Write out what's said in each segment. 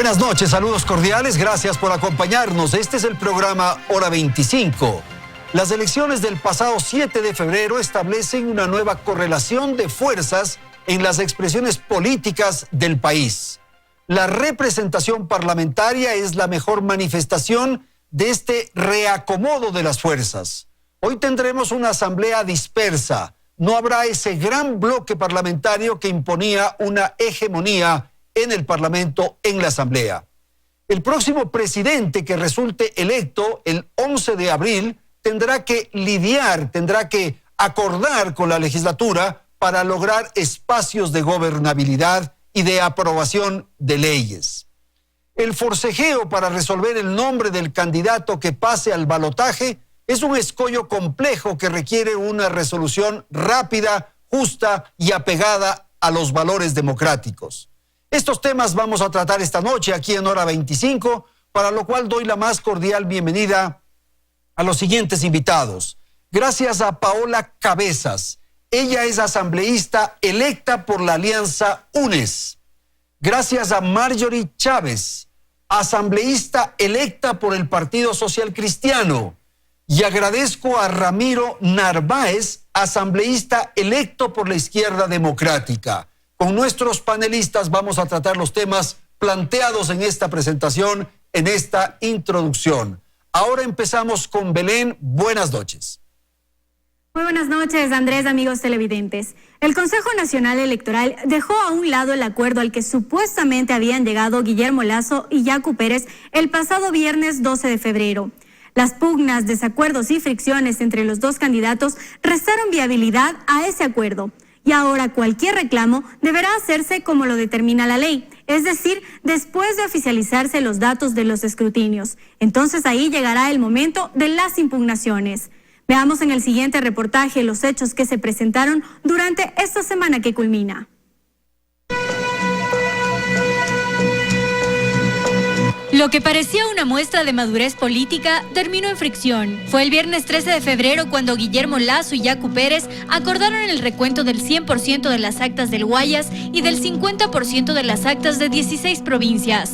Buenas noches, saludos cordiales, gracias por acompañarnos. Este es el programa Hora 25. Las elecciones del pasado 7 de febrero establecen una nueva correlación de fuerzas en las expresiones políticas del país. La representación parlamentaria es la mejor manifestación de este reacomodo de las fuerzas. Hoy tendremos una asamblea dispersa. No habrá ese gran bloque parlamentario que imponía una hegemonía en el Parlamento, en la Asamblea. El próximo presidente que resulte electo el 11 de abril tendrá que lidiar, tendrá que acordar con la legislatura para lograr espacios de gobernabilidad y de aprobación de leyes. El forcejeo para resolver el nombre del candidato que pase al balotaje es un escollo complejo que requiere una resolución rápida, justa y apegada a los valores democráticos. Estos temas vamos a tratar esta noche aquí en Hora 25, para lo cual doy la más cordial bienvenida a los siguientes invitados. Gracias a Paola Cabezas. Ella es asambleísta electa por la Alianza UNES. Gracias a Marjorie Chávez, asambleísta electa por el Partido Social Cristiano. Y agradezco a Ramiro Narváez, asambleísta electo por la Izquierda Democrática. Con nuestros panelistas vamos a tratar los temas planteados en esta presentación, en esta introducción. Ahora empezamos con Belén. Buenas noches. Muy buenas noches, Andrés, amigos televidentes. El Consejo Nacional Electoral dejó a un lado el acuerdo al que supuestamente habían llegado Guillermo Lasso y Yacu Pérez el pasado viernes 12 de febrero. Las pugnas, desacuerdos y fricciones entre los dos candidatos restaron viabilidad a ese acuerdo. Y ahora cualquier reclamo deberá hacerse como lo determina la ley, es decir, después de oficializarse los datos de los escrutinios. Entonces ahí llegará el momento de las impugnaciones. Veamos en el siguiente reportaje los hechos que se presentaron durante esta semana que culmina. Lo que parecía una muestra de madurez política terminó en fricción. Fue el viernes 13 de febrero cuando Guillermo Lasso y Yacu Pérez acordaron el recuento del 100% de las actas del Guayas y del 50% de las actas de 16 provincias.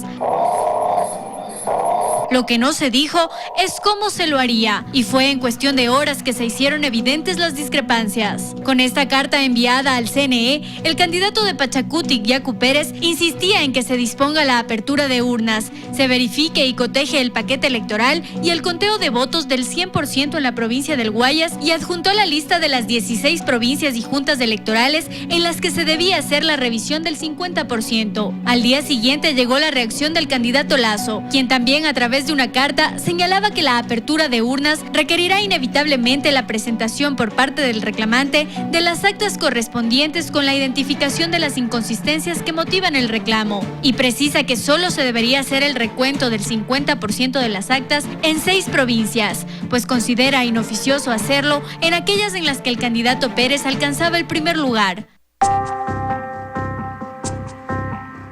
Lo que no se dijo es cómo se lo haría, y fue en cuestión de horas que se hicieron evidentes las discrepancias. Con esta carta enviada al CNE, el candidato de Pachacutic, Yacu Pérez, insistía en que se disponga la apertura de urnas, se verifique y coteje el paquete electoral y el conteo de votos del 100% en la provincia del Guayas, y adjuntó la lista de las 16 provincias y juntas electorales en las que se debía hacer la revisión del 50%. Al día siguiente llegó la reacción del candidato Lasso, quien también a través de una carta señalaba que la apertura de urnas requerirá inevitablemente la presentación por parte del reclamante de las actas correspondientes con la identificación de las inconsistencias que motivan el reclamo, y precisa que solo se debería hacer el recuento del 50% de las actas en 6 provincias, pues considera inoficioso hacerlo en aquellas en las que el candidato Pérez alcanzaba el primer lugar.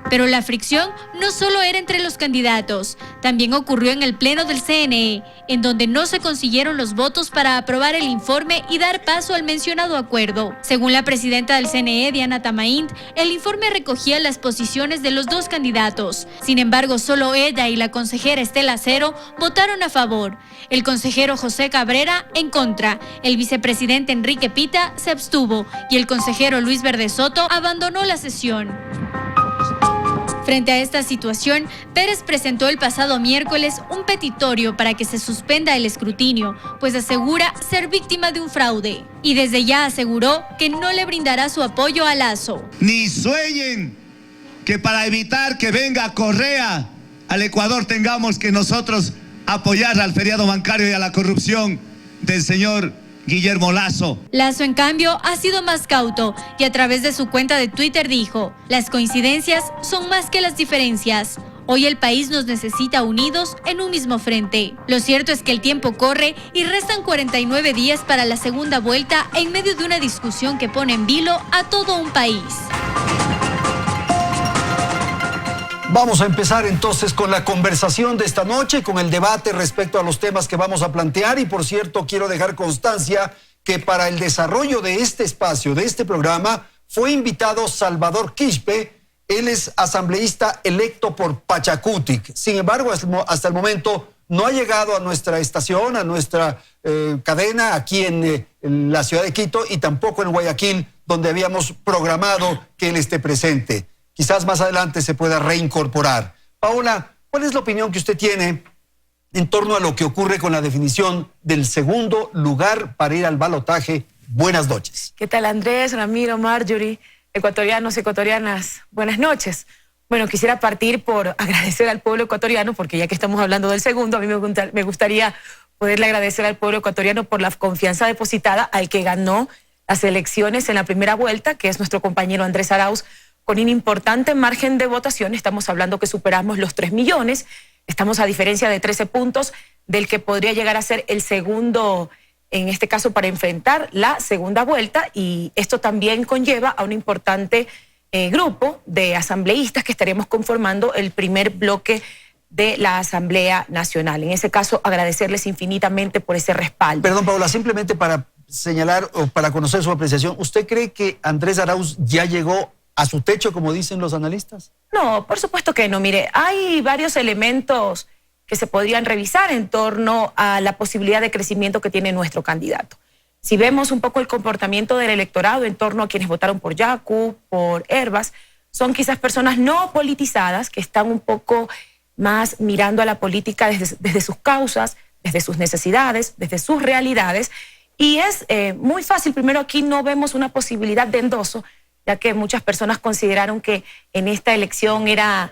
Pero la fricción no solo era entre los candidatos, también ocurrió en el pleno del CNE, en donde no se consiguieron los votos para aprobar el informe y dar paso al mencionado acuerdo. Según la presidenta del CNE, Diana Tamaint, el informe recogía las posiciones de los dos candidatos. Sin embargo, solo ella y la consejera Estela Cero votaron a favor. El consejero José Cabrera en contra, el vicepresidente Enrique Pita se abstuvo y el consejero Luis Verde Soto abandonó la sesión. Frente a esta situación, Pérez presentó el pasado miércoles un petitorio para que se suspenda el escrutinio, pues asegura ser víctima de un fraude. Y desde ya aseguró que no le brindará su apoyo a Lasso. Ni sueñen que para evitar que venga Correa al Ecuador tengamos que nosotros apoyar al feriado bancario y a la corrupción del señor Guillermo Lasso. Lasso, en cambio, ha sido más cauto y a través de su cuenta de Twitter dijo: las coincidencias son más que las diferencias. Hoy el país nos necesita unidos en un mismo frente. Lo cierto es que el tiempo corre y restan 49 días para la segunda vuelta en medio de una discusión que pone en vilo a todo un país. Vamos a empezar entonces con la conversación de esta noche, con el debate respecto a los temas que vamos a plantear. Y por cierto, quiero dejar constancia que para el desarrollo de este espacio, de este programa, fue invitado Salvador Quispe, Él es asambleísta electo por Pachacutic. Sin embargo, hasta el momento no ha llegado a nuestra estación, a nuestra cadena aquí en la ciudad de Quito y tampoco en Guayaquil, donde habíamos programado que él esté presente. Quizás más adelante se pueda reincorporar. Paola, ¿cuál es la opinión que usted tiene en torno a lo que ocurre con la definición del segundo lugar para ir al balotaje? Buenas noches. ¿Qué tal, Andrés, Ramiro, Marjorie, ecuatorianos, ecuatorianas? Buenas noches. Bueno, quisiera partir por agradecer al pueblo ecuatoriano, porque ya que estamos hablando del segundo, a mí me gustaría poderle agradecer al pueblo ecuatoriano por la confianza depositada al que ganó las elecciones en la primera vuelta, que es nuestro compañero Andrés Arauz, con un importante margen de votación. Estamos hablando que superamos los 3 millones, estamos a diferencia de 13 puntos del que podría llegar a ser el segundo, en este caso para enfrentar la segunda vuelta, y esto también conlleva a un importante grupo de asambleístas que estaremos conformando el primer bloque de la Asamblea Nacional. En ese caso, agradecerles infinitamente por ese respaldo. Perdón, Paola, simplemente para señalar o para conocer su apreciación, ¿usted cree que Andrés Arauz ya llegó a su techo, como dicen los analistas? No, por supuesto que no. Mire, hay varios elementos que se podrían revisar en torno a la posibilidad de crecimiento que tiene nuestro candidato. Si vemos un poco el comportamiento del electorado en torno a quienes votaron por Yacu, por Hervas, son quizás personas no politizadas que están un poco más mirando a la política desde sus causas, desde sus necesidades, desde sus realidades. Y es muy fácil. Primero, aquí no vemos una posibilidad de endoso, ya que muchas personas consideraron que en esta elección era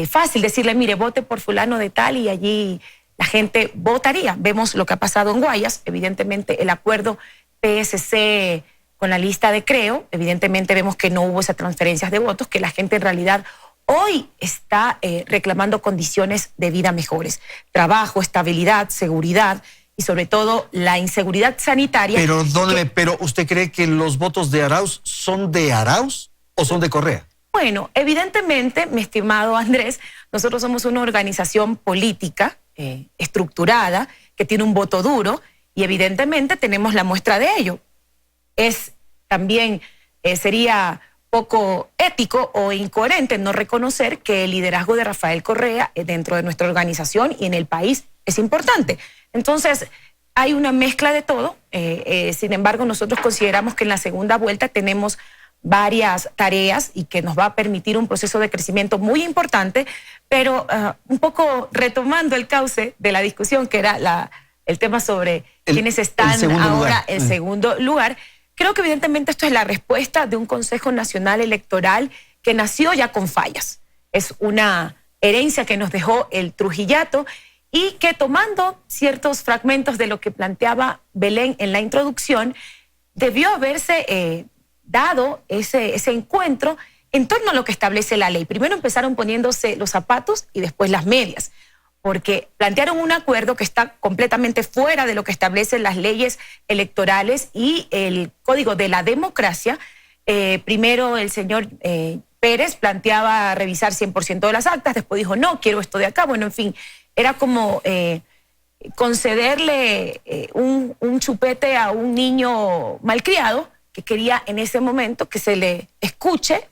fácil decirle, mire, vote por fulano de tal, y allí la gente votaría. Vemos lo que ha pasado en Guayas, evidentemente el acuerdo PSC con la lista de Creo, evidentemente vemos que no hubo esas transferencias de votos, que la gente en realidad hoy está reclamando condiciones de vida mejores, trabajo, estabilidad, seguridad y sobre todo la inseguridad sanitaria. Pero, pero ¿usted cree que los votos de Arauz son de Arauz o son de Correa? Bueno, evidentemente, mi estimado Andrés, nosotros somos una organización política estructurada, que tiene un voto duro, y evidentemente tenemos la muestra de ello. Sería poco ético o incoherente no reconocer que el liderazgo de Rafael Correa dentro de nuestra organización y en el país es importante. Entonces, hay una mezcla de todo. Sin embargo, nosotros consideramos que en la segunda vuelta tenemos varias tareas y que nos va a permitir un proceso de crecimiento muy importante, pero un poco retomando el cauce de la discusión, que era el tema sobre quiénes están ahora en segundo lugar. Creo que evidentemente esto es la respuesta de un Consejo Nacional Electoral que nació ya con fallas. Es una herencia que nos dejó el Trujillato y que, tomando ciertos fragmentos de lo que planteaba Belén en la introducción, debió haberse dado ese encuentro en torno a lo que establece la ley. Primero empezaron poniéndose los zapatos y después las medias, porque plantearon un acuerdo que está completamente fuera de lo que establecen las leyes electorales y el Código de la Democracia. Primero el señor Pérez planteaba revisar 100% de las actas, después dijo, no, quiero esto de acá. Bueno, en fin, era como concederle un chupete a un niño malcriado que quería en ese momento que se le escuche.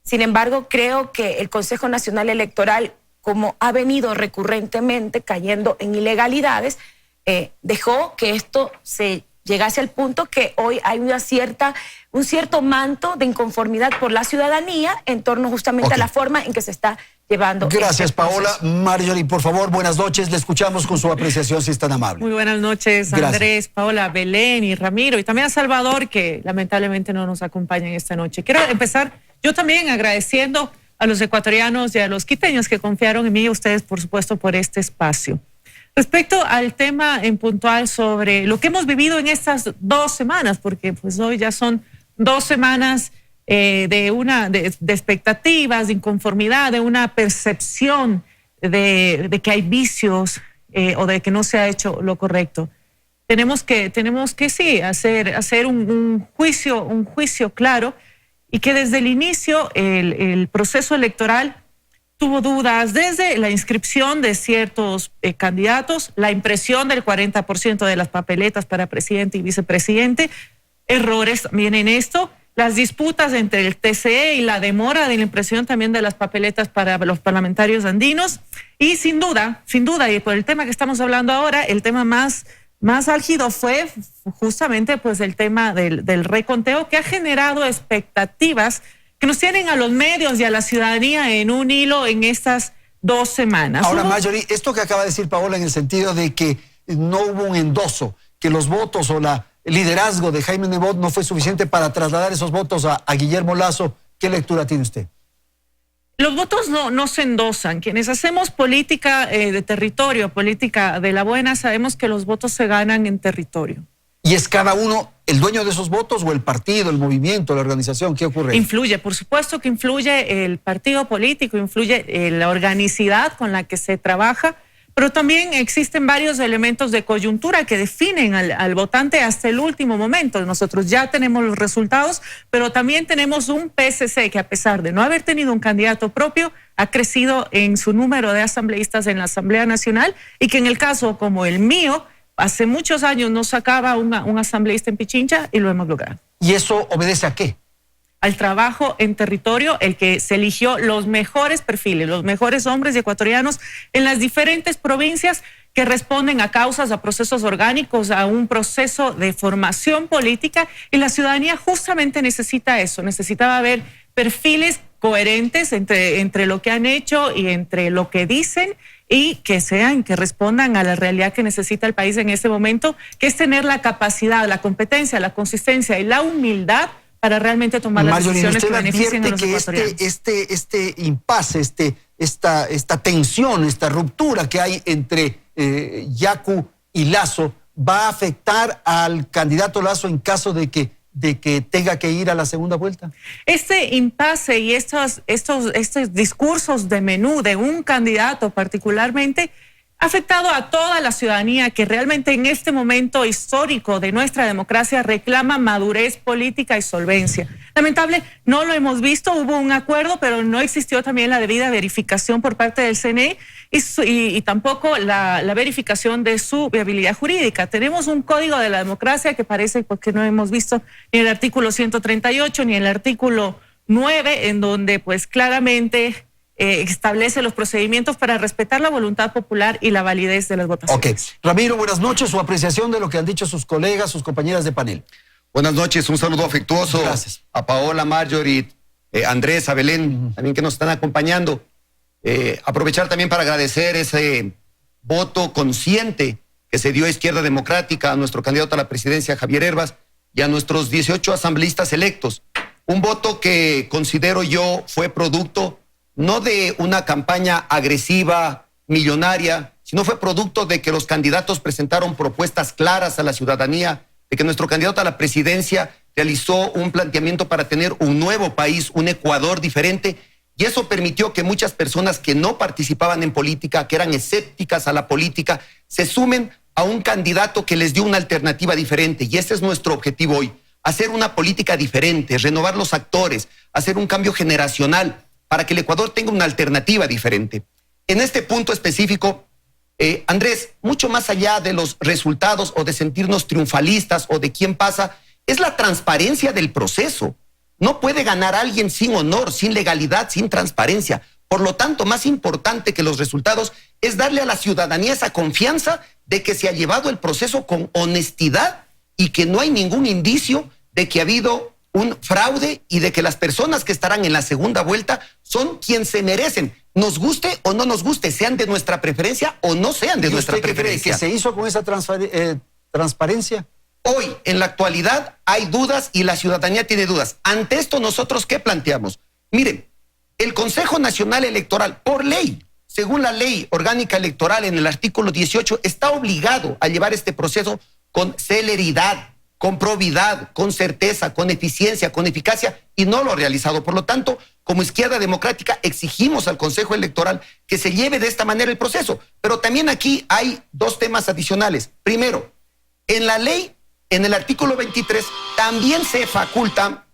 Sin embargo, creo que el Consejo Nacional Electoral, como ha venido recurrentemente cayendo en ilegalidades, dejó que esto se llegase al punto que hoy hay un cierto manto de inconformidad por la ciudadanía en torno justamente a la forma en que se está llevando. Gracias, Paola. Marjorie, por favor, buenas noches. Le escuchamos con su apreciación, si es tan amable. Muy buenas noches, Andrés, Paola, Belén y Ramiro, y también a Salvador, que lamentablemente no nos acompaña en esta noche. Quiero empezar yo también agradeciendo a los ecuatorianos y a los quiteños que confiaron en mí y a ustedes, por supuesto, por este espacio. Respecto al tema en puntual sobre lo que hemos vivido en estas 2 semanas, porque pues hoy ya son 2 semanas de expectativas, de inconformidad, de una percepción de que hay vicios o de que no se ha hecho lo correcto. Tenemos que sí, hacer un juicio claro, y que desde el inicio el proceso electoral tuvo dudas desde la inscripción de ciertos candidatos, la impresión del 40% de las papeletas para presidente y vicepresidente, errores también en esto, las disputas entre el TCE y la demora de la impresión también de las papeletas para los parlamentarios andinos. Y sin duda, y por el tema que estamos hablando ahora, el tema más álgido fue justamente pues el tema del reconteo, que ha generado expectativas que nos tienen a los medios y a la ciudadanía en un hilo en estas 2 semanas. Ahora, Marjorie, esto que acaba de decir Paola en el sentido de que no hubo un endoso, que los votos o el liderazgo de Jaime Nebot no fue suficiente para trasladar esos votos a Guillermo Lasso, ¿qué lectura tiene usted? Los votos no se endosan. Quienes hacemos política de territorio, política de la buena, sabemos que los votos se ganan en territorio. ¿Y es cada uno el dueño de esos votos o el partido, el movimiento, la organización? ¿Qué ocurre? Influye, por supuesto que influye el partido político, influye la organicidad con la que se trabaja, pero también existen varios elementos de coyuntura que definen al votante hasta el último momento. Nosotros ya tenemos los resultados, pero también tenemos un PSC que, a pesar de no haber tenido un candidato propio, ha crecido en su número de asambleístas en la Asamblea Nacional, y que en el caso como el mío, hace muchos años no sacaba un asambleísta en Pichincha y lo hemos logrado. ¿Y eso obedece a qué? Al trabajo en territorio, el que se eligió los mejores perfiles, los mejores hombres ecuatorianos en las diferentes provincias que responden a causas, a procesos orgánicos, a un proceso de formación política, y la ciudadanía justamente necesita eso, necesitaba ver perfiles coherentes entre lo que han hecho y entre lo que dicen, y que respondan a la realidad que necesita el país en este momento, que es tener la capacidad, la competencia, la consistencia y la humildad para realmente tomar las decisiones que beneficien a los ecuatorianos. Este impasse, esta tensión, esta ruptura que hay entre Yaku y Lasso va a afectar al candidato Lasso en caso de que tenga que ir a la segunda vuelta. Este impasse y estos discursos de menú de un candidato particularmente ha afectado a toda la ciudadanía, que realmente en este momento histórico de nuestra democracia reclama madurez política y solvencia. Lamentable, no lo hemos visto, hubo un acuerdo, pero no existió también la debida verificación por parte del CNE y tampoco la verificación de su viabilidad jurídica. Tenemos un código de la democracia que parece que no hemos visto ni el artículo 138 ni el artículo 9, en donde pues claramente establece los procedimientos para respetar la voluntad popular y la validez de las votaciones. Ok. Ramiro, buenas noches. Su apreciación de lo que han dicho sus colegas, sus compañeras de panel. Buenas noches, un saludo afectuoso. Gracias. A Paola, Marjorie, Andrés, a Belén, también que nos están acompañando. Aprovechar también para agradecer ese voto consciente que se dio a Izquierda Democrática, a nuestro candidato a la presidencia, Javier Hervas, y a nuestros 18 asambleístas electos. Un voto que considero yo fue producto no de una campaña agresiva, millonaria, sino fue producto de que los candidatos presentaron propuestas claras a la ciudadanía, de que nuestro candidato a la presidencia realizó un planteamiento para tener un nuevo país, un Ecuador diferente, y eso permitió que muchas personas que no participaban en política, que eran escépticas a la política, se sumen a un candidato que les dio una alternativa diferente, y ese es nuestro objetivo hoy, hacer una política diferente, renovar los actores, hacer un cambio generacional, para que el Ecuador tenga una alternativa diferente. En este punto específico, Andrés, mucho más allá de los resultados o de sentirnos triunfalistas o de quién pasa, es la transparencia del proceso. No puede ganar alguien sin honor, sin legalidad, sin transparencia. Por lo tanto, más importante que los resultados es darle a la ciudadanía esa confianza de que se ha llevado el proceso con honestidad y que no hay ningún indicio de que ha habido un fraude y de que las personas que estarán en la segunda vuelta son quien se merecen, nos guste o no nos guste, sean de nuestra preferencia o no sean de nuestra preferencia. ¿Qué se hizo con esa transparencia? Hoy, en la actualidad, hay dudas y la ciudadanía tiene dudas. Ante esto, ¿nosotros qué planteamos? Miren, el Consejo Nacional Electoral, por ley, según la ley orgánica electoral en el artículo 18, está obligado a llevar este proceso con celeridad, con probidad, con certeza, con eficiencia, con eficacia, y no lo ha realizado. Por lo tanto, como Izquierda Democrática exigimos al Consejo Electoral que se lleve de esta manera el proceso. Pero también aquí hay dos temas adicionales. Primero, en la ley, en el artículo 23, también se faculta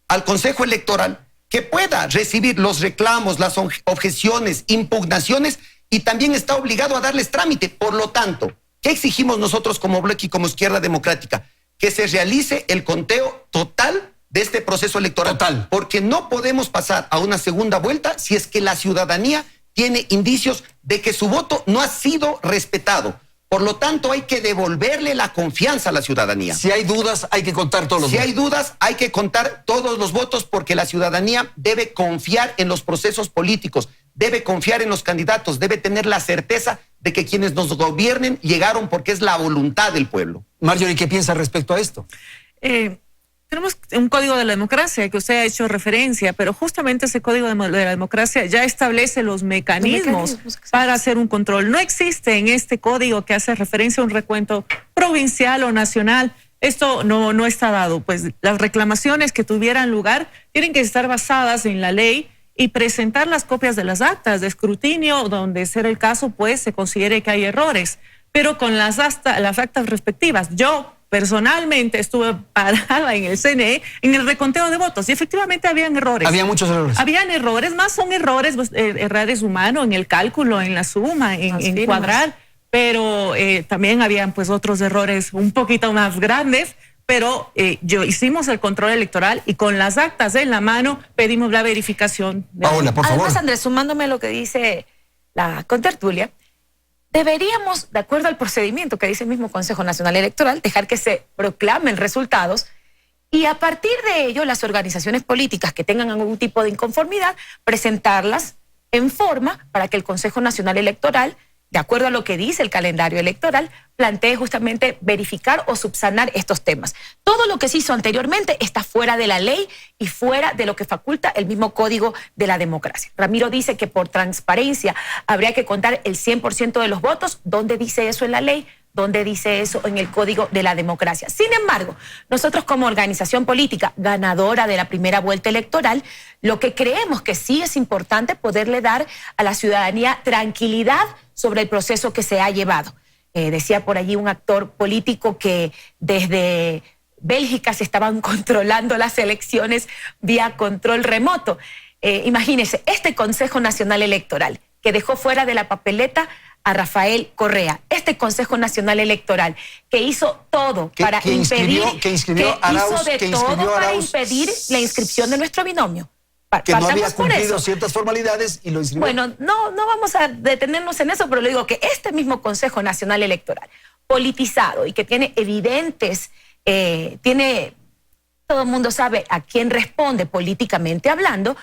al Consejo Electoral que pueda recibir los reclamos, las objeciones, impugnaciones, y también está obligado a darles trámite. Por lo tanto, ¿qué exigimos nosotros como bloque y como Izquierda Democrática? que se realice el conteo total de este proceso electoral. Total. Porque no podemos pasar a una segunda vuelta si es que la ciudadanía tiene indicios de que su voto no ha sido respetado. Por lo tanto, hay que devolverle la confianza a la ciudadanía. Si hay dudas, hay que contar todos los votos. Si hay dudas, hay que contar todos los votos porque la ciudadanía debe confiar en los procesos políticos, debe confiar en los candidatos, debe tener la certeza de que quienes nos gobiernen llegaron porque es la voluntad del pueblo. Marjorie, ¿qué piensa respecto a esto? Tenemos un código de la democracia que usted ha hecho referencia, pero justamente ese código de la democracia ya establece los mecanismos para hacer un control. No existe en este código que hace referencia a un recuento provincial o nacional. Esto no está dado. Pues las reclamaciones que tuvieran lugar tienen que estar basadas en la ley y presentar las copias de las actas de escrutinio, donde ser el caso, pues se considere que hay errores, pero con las actas respectivas. Yo personalmente estuve parada en el CNE en el reconteo de votos y efectivamente habían errores. Había muchos errores. Habían errores, más son errores, errores humanos en el cálculo, en la suma, en cuadrar, pero también habían pues otros errores un poquito más grandes, pero hicimos el control electoral y con las actas en la mano pedimos la verificación. Paola, por favor. Además, Andrés, sumándome a lo que dice la contertulia, deberíamos, de acuerdo al procedimiento que dice el mismo Consejo Nacional Electoral, dejar que se proclamen resultados y a partir de ello las organizaciones políticas que tengan algún tipo de inconformidad, presentarlas en forma para que el Consejo Nacional Electoral, de acuerdo a lo que dice el calendario electoral, plantee justamente verificar o subsanar estos temas. Todo lo que se hizo anteriormente está fuera de la ley y fuera de lo que faculta el mismo Código de la Democracia. Ramiro dice que por transparencia habría que contar el 100% de los votos. ¿Dónde dice eso en la ley? ¿Dónde dice eso en el Código de la Democracia? Sin embargo, nosotros como organización política ganadora de la primera vuelta electoral, lo que creemos que sí es importante poderle dar a la ciudadanía tranquilidad sobre el proceso que se ha llevado. Decía por allí un actor político que desde Bélgica se estaban controlando las elecciones vía control remoto. Imagínense, este Consejo Nacional Electoral que dejó fuera de la papeleta a Rafael Correa, este Consejo Nacional Electoral que hizo todo para impedir la inscripción de nuestro binomio. Que no había cumplido ciertas formalidades y lo inscribió. Bueno, no vamos a detenernos en eso, pero le digo que este mismo Consejo Nacional Electoral, politizado y que tiene evidentes, todo el mundo sabe a quién responde políticamente hablando,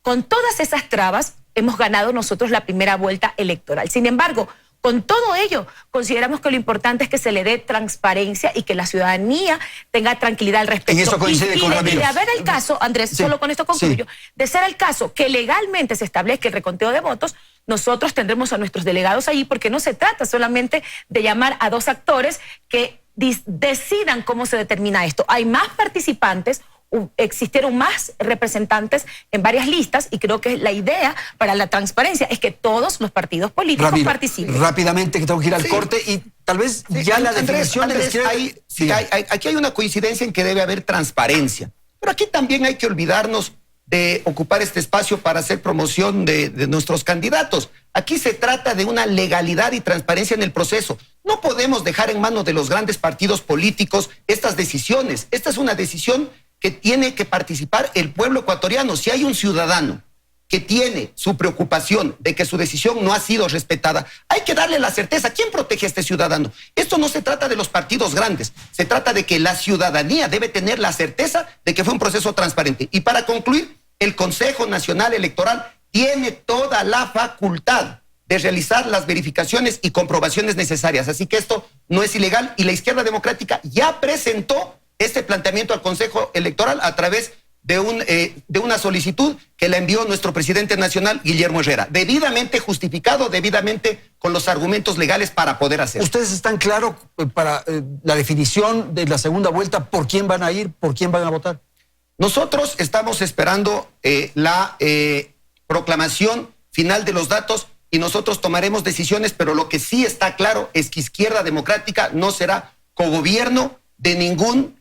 con todas esas trabas hemos ganado nosotros la primera vuelta electoral. Sin embargo, con todo ello, consideramos que lo importante es que se le dé transparencia y que la ciudadanía tenga tranquilidad al respecto. En eso coincide con Ramiro. De haber el caso, Andrés, sí, solo con esto concluyo, sí, de ser el caso que legalmente se establezca el reconteo de votos, nosotros tendremos a nuestros delegados allí porque no se trata solamente de llamar a dos actores que decidan cómo se determina esto. Hay más participantes, existieron más representantes en varias listas y creo que la idea para la transparencia es que todos los partidos políticos participen. Rápidamente, que tengo que ir al corte y tal vez ya la definición de aquí hay una coincidencia en que debe haber transparencia, pero aquí también hay que olvidarnos de ocupar este espacio para hacer promoción de nuestros candidatos. Aquí se trata de una legalidad y transparencia en el proceso. No podemos dejar en manos de los grandes partidos políticos estas decisiones. Esta es una decisión que tiene que participar el pueblo ecuatoriano. Si hay un ciudadano que tiene su preocupación de que su decisión no ha sido respetada, hay que darle la certeza. ¿Quién protege a este ciudadano? Esto no se trata de los partidos grandes, se trata de que la ciudadanía debe tener la certeza de que fue un proceso transparente. Y para concluir, el Consejo Nacional Electoral tiene toda la facultad de realizar las verificaciones y comprobaciones necesarias. Así que esto no es ilegal y la izquierda democrática ya presentó este planteamiento al Consejo Electoral a través de una solicitud que la envió nuestro presidente nacional, Guillermo Herrera, debidamente justificado, debidamente con los argumentos legales para poder hacerlo. ¿Ustedes están claros para la definición de la segunda vuelta? ¿Por quién van a ir? ¿Por quién van a votar? Nosotros estamos esperando la proclamación final de los datos y nosotros tomaremos decisiones, pero lo que sí está claro es que Izquierda Democrática no será cogobierno de ningún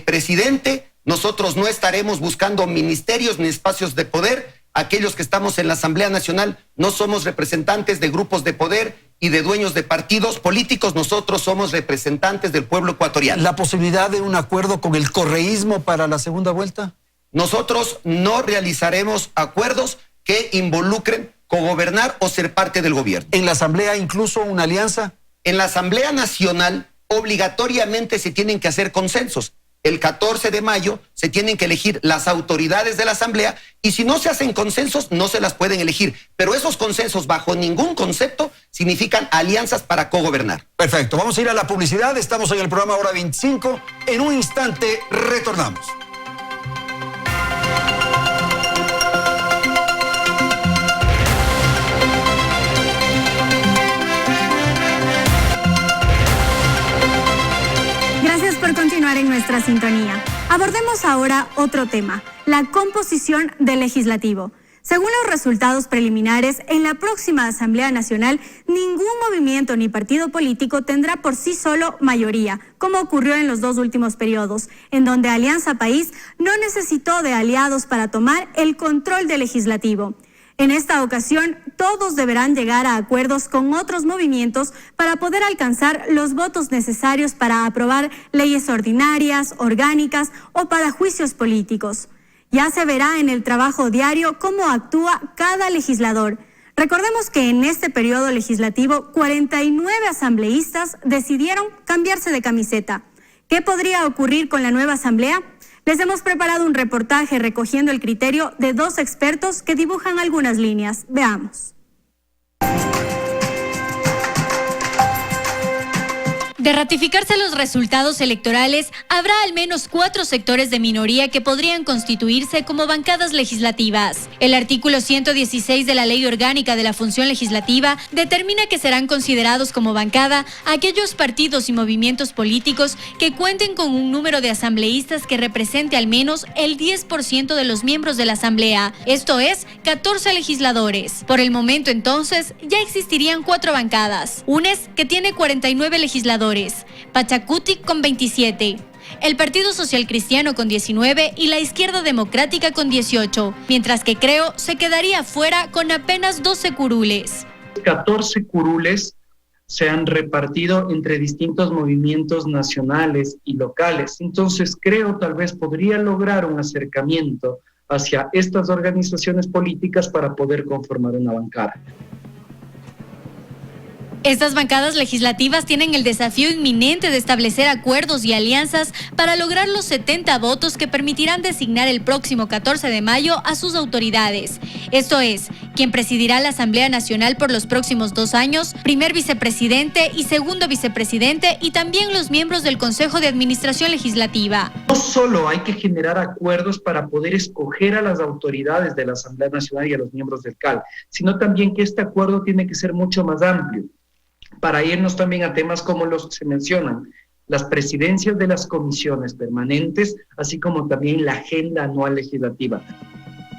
presidente. Nosotros no estaremos buscando ministerios ni espacios de poder. Aquellos que estamos en la Asamblea Nacional no somos representantes de grupos de poder y de dueños de partidos políticos. Nosotros somos representantes del pueblo ecuatoriano. ¿La posibilidad de un acuerdo con el correísmo para la segunda vuelta? Nosotros no realizaremos acuerdos que involucren cogobernar o ser parte del gobierno. ¿En la Asamblea incluso una alianza? En la Asamblea Nacional obligatoriamente se tienen que hacer consensos. El 14 de mayo se tienen que elegir las autoridades de la Asamblea y si no se hacen consensos no se las pueden elegir. Pero esos consensos bajo ningún concepto significan alianzas para cogobernar. Perfecto, vamos a ir a la publicidad. Estamos en el programa Hora 25. En un instante retornamos. Continuar en nuestra sintonía. Abordemos ahora otro tema, la composición del legislativo. Según los resultados preliminares, en la próxima Asamblea Nacional, ningún movimiento ni partido político tendrá por sí solo mayoría, como ocurrió en los dos últimos periodos, en donde Alianza País no necesitó de aliados para tomar el control del legislativo. En esta ocasión, todos deberán llegar a acuerdos con otros movimientos para poder alcanzar los votos necesarios para aprobar leyes ordinarias, orgánicas o para juicios políticos. Ya se verá en el trabajo diario cómo actúa cada legislador. Recordemos que en este periodo legislativo, 49 asambleístas decidieron cambiarse de camiseta. ¿Qué podría ocurrir con la nueva asamblea? Les hemos preparado un reportaje recogiendo el criterio de dos expertos que dibujan algunas líneas. Veamos. De ratificarse los resultados electorales, habrá al menos 4 sectores de minoría que podrían constituirse como bancadas legislativas. El artículo 116 de la Ley Orgánica de la Función Legislativa determina que serán considerados como bancada aquellos partidos y movimientos políticos que cuenten con un número de asambleístas que represente al menos el 10% de los miembros de la Asamblea, esto es, 14 legisladores. Por el momento entonces, ya existirían 4 bancadas. UNES, que tiene 49 legisladores. Pachacutic con 27, el Partido Social Cristiano con 19 y la Izquierda Democrática con 18, mientras que Creo se quedaría fuera con apenas 12 curules. 14 curules se han repartido entre distintos movimientos nacionales y locales. Entonces Creo tal vez podría lograr un acercamiento hacia estas organizaciones políticas para poder conformar una bancada. Estas bancadas legislativas tienen el desafío inminente de establecer acuerdos y alianzas para lograr los 70 votos que permitirán designar el próximo 14 de mayo a sus autoridades. Esto es, quien presidirá la Asamblea Nacional por los próximos 2 años, primer vicepresidente y segundo vicepresidente y también los miembros del Consejo de Administración Legislativa. No solo hay que generar acuerdos para poder escoger a las autoridades de la Asamblea Nacional y a los miembros del CAL, sino también que este acuerdo tiene que ser mucho más amplio, para irnos también a temas como los que se mencionan, las presidencias de las comisiones permanentes, así como también la agenda anual legislativa.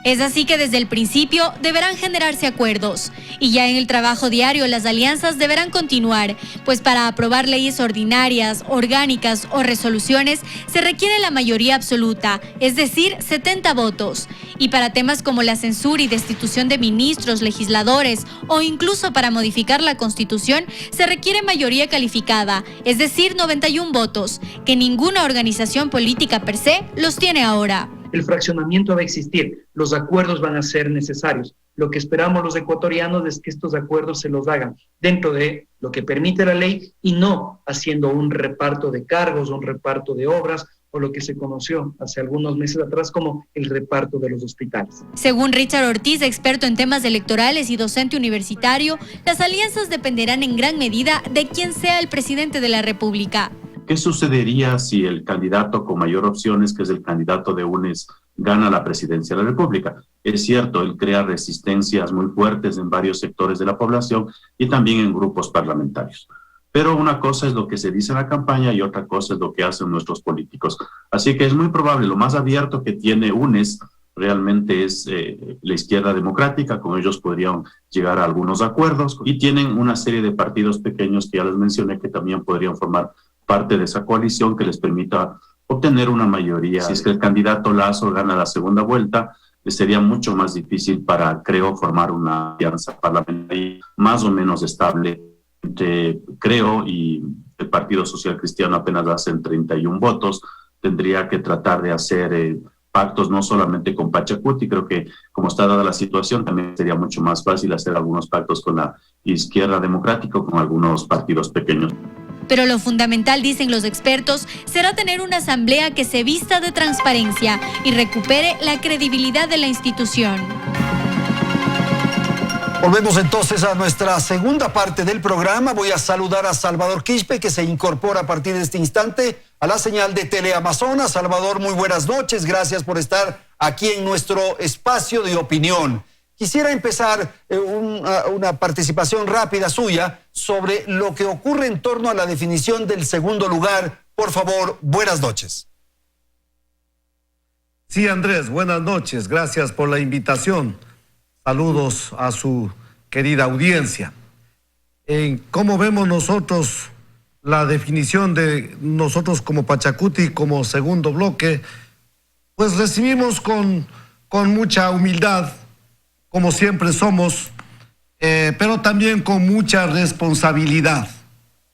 Es así que desde el principio deberán generarse acuerdos y ya en el trabajo diario las alianzas deberán continuar, pues para aprobar leyes ordinarias, orgánicas o resoluciones se requiere la mayoría absoluta, es decir, 70 votos. Y para temas como la censura y destitución de ministros, legisladores o incluso para modificar la Constitución se requiere mayoría calificada, es decir, 91 votos, que ninguna organización política per se los tiene ahora. El fraccionamiento va a existir, los acuerdos van a ser necesarios. Lo que esperamos los ecuatorianos es que estos acuerdos se los hagan dentro de lo que permite la ley y no haciendo un reparto de cargos, un reparto de obras o lo que se conoció hace algunos meses atrás como el reparto de los hospitales. Según Richard Ortiz, experto en temas electorales y docente universitario, las alianzas dependerán en gran medida de quién sea el presidente de la República. ¿Qué sucedería si el candidato con mayor opciones, que es el candidato de UNES, gana la presidencia de la República? Es cierto, él crea resistencias muy fuertes en varios sectores de la población y también en grupos parlamentarios. Pero una cosa es lo que se dice en la campaña y otra cosa es lo que hacen nuestros políticos. Así que es muy probable, lo más abierto que tiene UNES realmente es la Izquierda Democrática, con ellos podrían llegar a algunos acuerdos y tienen una serie de partidos pequeños que ya les mencioné que también podrían formar parte de esa coalición que les permita obtener una mayoría. Si es que el candidato Lazo gana la segunda vuelta, sería mucho más difícil para, creo, formar una alianza parlamentaria más o menos estable creo, y el Partido Social Cristiano apenas hacen 31 votos, tendría que tratar de hacer pactos no solamente con Pachacuti. Creo que como está dada la situación también sería mucho más fácil hacer algunos pactos con la izquierda democrática o con algunos partidos pequeños. Pero lo fundamental, dicen los expertos, será tener una asamblea que se vista de transparencia y recupere la credibilidad de la institución. Volvemos entonces a nuestra segunda parte del programa. Voy a saludar a Salvador Quispe, que se incorpora a partir de este instante a la señal de Teleamazonas. Salvador, muy buenas noches. Gracias por estar aquí en nuestro espacio de opinión. Quisiera empezar una participación rápida suya sobre lo que ocurre en torno a la definición del segundo lugar. Por favor, buenas noches. Sí, Andrés, buenas noches. Gracias por la invitación. Saludos a su querida audiencia. ¿Cómo vemos nosotros la definición de nosotros como Pachacuti como segundo bloque? Pues recibimos con mucha humildad, como siempre somos, pero también con mucha responsabilidad.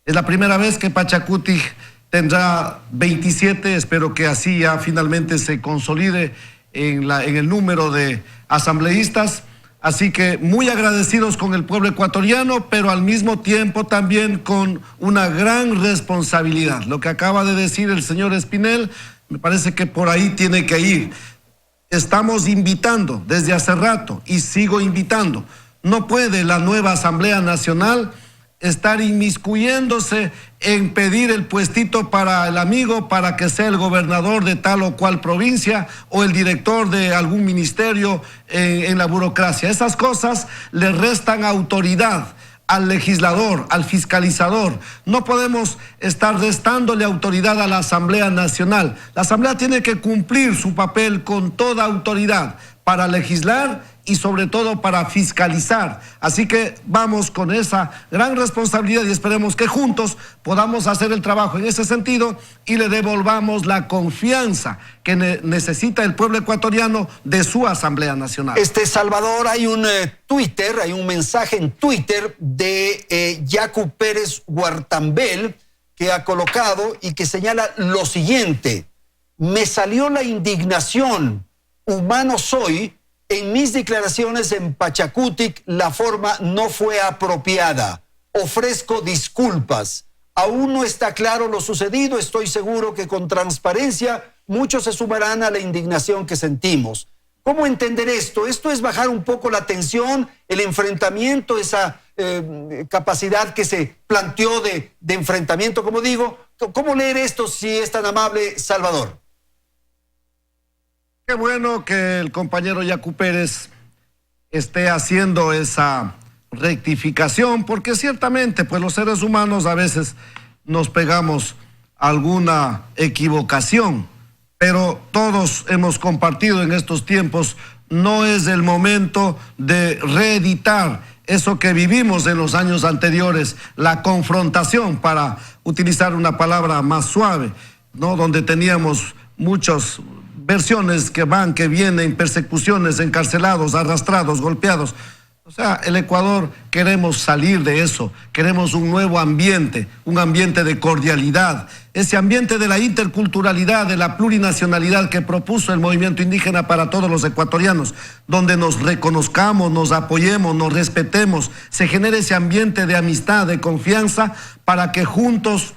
Es la primera vez que Pachacuti tendrá 27, espero que así ya finalmente se consolide en el número de asambleístas. Así que muy agradecidos con el pueblo ecuatoriano, pero al mismo tiempo también con una gran responsabilidad. Lo que acaba de decir el señor Espinel, me parece que por ahí tiene que ir. Estamos invitando desde hace rato y sigo invitando. No puede la nueva Asamblea Nacional estar inmiscuyéndose en pedir el puestito para el amigo para que sea el gobernador de tal o cual provincia o el director de algún ministerio en la burocracia. Esas cosas le restan autoridad al legislador, al fiscalizador. No podemos estar restándole autoridad a la Asamblea Nacional. La Asamblea tiene que cumplir su papel con toda autoridad para legislar y sobre todo para fiscalizar. Así que vamos con esa gran responsabilidad y esperemos que juntos podamos hacer el trabajo en ese sentido y le devolvamos la confianza que necesita el pueblo ecuatoriano de su Asamblea Nacional. Salvador, hay un hay un mensaje en Twitter de Yacu Pérez Guartambel que ha colocado y que señala lo siguiente: me salió la indignación, humano soy. En mis declaraciones en Pachacutic la forma no fue apropiada. Ofrezco disculpas. Aún no está claro lo sucedido. Estoy seguro que con transparencia muchos se sumarán a la indignación que sentimos. ¿Cómo entender esto? ¿Esto es bajar un poco la tensión, el enfrentamiento, esa capacidad que se planteó de enfrentamiento, como digo? ¿Cómo leer esto, si es tan amable, Salvador? Qué bueno que el compañero Yacu Pérez esté haciendo esa rectificación, porque ciertamente pues los seres humanos a veces nos pegamos alguna equivocación, pero todos hemos compartido en estos tiempos, no es el momento de reeditar eso que vivimos en los años anteriores, la confrontación, para utilizar una palabra más suave, ¿no? Donde teníamos muchas versiones que van, que vienen, persecuciones, encarcelados, arrastrados, golpeados. O sea, el Ecuador queremos salir de eso, queremos un nuevo ambiente, un ambiente de cordialidad, ese ambiente de la interculturalidad, de la plurinacionalidad que propuso el movimiento indígena para todos los ecuatorianos, donde nos reconozcamos, nos apoyemos, nos respetemos, se genere ese ambiente de amistad, de confianza, para que juntos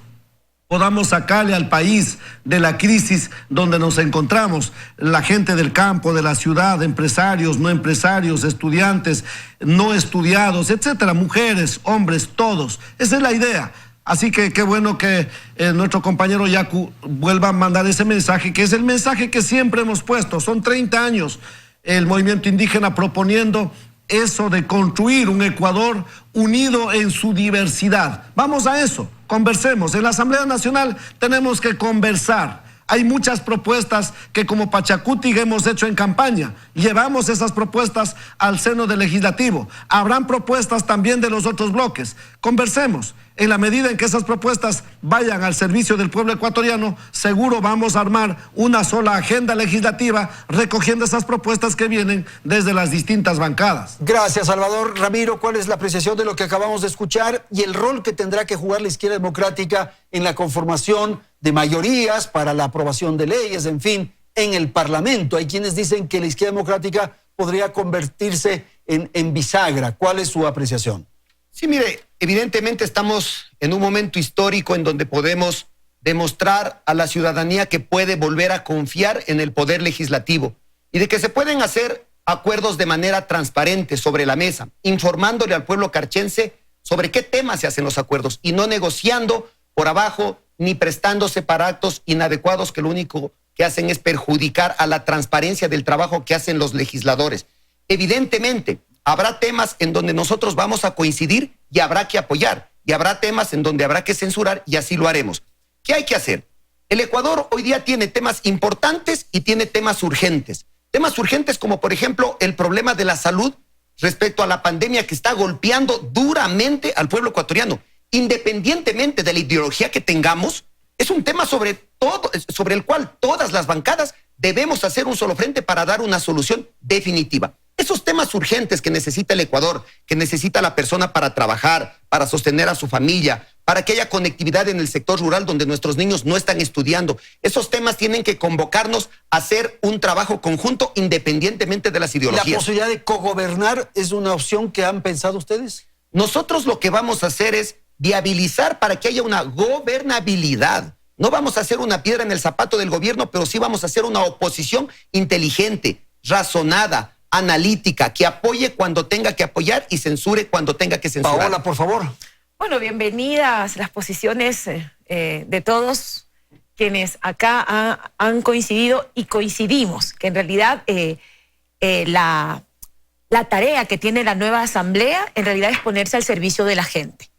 podamos sacarle al país de la crisis donde nos encontramos, la gente del campo, de la ciudad, empresarios, no empresarios, estudiantes, no estudiados, etcétera, mujeres, hombres, todos. Esa es la idea. Así que qué bueno que nuestro compañero Yacu vuelva a mandar ese mensaje, que es el mensaje que siempre hemos puesto. Son 30 años el movimiento indígena proponiendo eso de construir un Ecuador unido en su diversidad. Vamos a eso, conversemos. En la Asamblea Nacional tenemos que conversar. Hay muchas propuestas que como Pachacutic hemos hecho en campaña. Llevamos esas propuestas al seno del legislativo. Habrán propuestas también de los otros bloques. Conversemos. En la medida en que esas propuestas vayan al servicio del pueblo ecuatoriano, seguro vamos a armar una sola agenda legislativa recogiendo esas propuestas que vienen desde las distintas bancadas. Gracias, Salvador. Ramiro, ¿cuál es la apreciación de lo que acabamos de escuchar y el rol que tendrá que jugar la izquierda democrática en la conformación de mayorías para la aprobación de leyes, en fin, en el Parlamento? Hay quienes dicen que la izquierda democrática podría convertirse en bisagra. ¿Cuál es su apreciación? Sí, mire, evidentemente estamos en un momento histórico en donde podemos demostrar a la ciudadanía que puede volver a confiar en el poder legislativo y de que se pueden hacer acuerdos de manera transparente sobre la mesa, informándole al pueblo carchense sobre qué temas se hacen los acuerdos y no negociando por abajo ni prestándose para actos inadecuados que lo único que hacen es perjudicar a la transparencia del trabajo que hacen los legisladores. Evidentemente, habrá temas en donde nosotros vamos a coincidir y habrá que apoyar, y habrá temas en donde habrá que censurar y así lo haremos. ¿Qué hay que hacer? El Ecuador hoy día tiene temas importantes y tiene temas urgentes. Temas urgentes como, por ejemplo, el problema de la salud respecto a la pandemia que está golpeando duramente al pueblo ecuatoriano. Independientemente de la ideología que tengamos, es un tema sobre el cual todas las bancadas debemos hacer un solo frente para dar una solución definitiva. Esos temas urgentes que necesita el Ecuador, que necesita la persona para trabajar, para sostener a su familia, para que haya conectividad en el sector rural donde nuestros niños no están estudiando. Esos temas tienen que convocarnos a hacer un trabajo conjunto independientemente de las ideologías. ¿La posibilidad de cogobernar es una opción que han pensado ustedes? Nosotros lo que vamos a hacer es viabilizar para que haya una gobernabilidad. No vamos a hacer una piedra en el zapato del gobierno, pero sí vamos a hacer una oposición inteligente, razonada, analítica, que apoye cuando tenga que apoyar y censure cuando tenga que censurar. Paola, por favor. Bueno, bienvenidas las posiciones de todos quienes acá han coincidido y coincidimos, que en realidad la tarea que tiene la nueva asamblea en realidad es ponerse al servicio de la gente.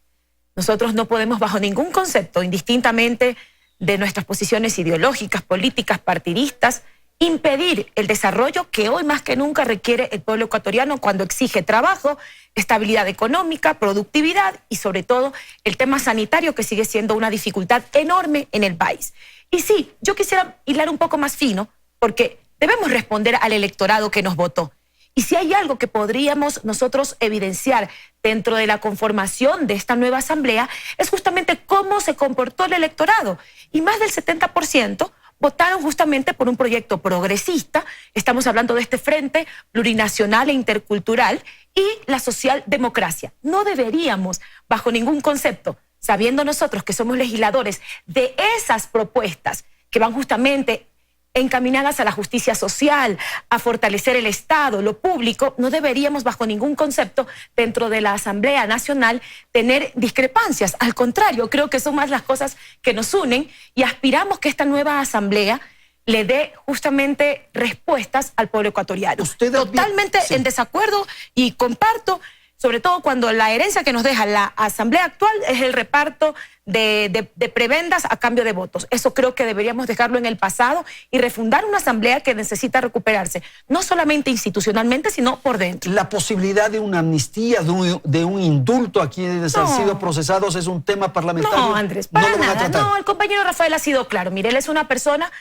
Nosotros no podemos bajo ningún concepto, indistintamente de nuestras posiciones ideológicas, políticas, partidistas, impedir el desarrollo que hoy más que nunca requiere el pueblo ecuatoriano cuando exige trabajo, estabilidad económica, productividad y sobre todo el tema sanitario que sigue siendo una dificultad enorme en el país. Y sí, yo quisiera hilar un poco más fino porque debemos responder al electorado que nos votó. Y si hay algo que podríamos nosotros evidenciar dentro de la conformación de esta nueva asamblea es justamente cómo se comportó el electorado. Y más del 70% votaron justamente por un proyecto progresista, estamos hablando de este frente plurinacional e intercultural, y la socialdemocracia. No deberíamos, bajo ningún concepto, sabiendo nosotros que somos legisladores de esas propuestas que van justamente encaminadas a la justicia social, a fortalecer el Estado, lo público, no deberíamos bajo ningún concepto dentro de la Asamblea Nacional tener discrepancias. Al contrario, creo que son más las cosas que nos unen y aspiramos que esta nueva Asamblea le dé justamente respuestas al pueblo ecuatoriano. Totalmente sí. En desacuerdo y comparto, sobre todo cuando la herencia que nos deja la Asamblea actual es el reparto de prebendas a cambio de votos. Eso creo que deberíamos dejarlo en el pasado y refundar una Asamblea que necesita recuperarse, no solamente institucionalmente, sino por dentro. La posibilidad de una amnistía, de un indulto a quienes han sido procesados es un tema parlamentario. No, Andrés, para nada. No, el compañero Rafael ha sido claro. Mire, él es una persona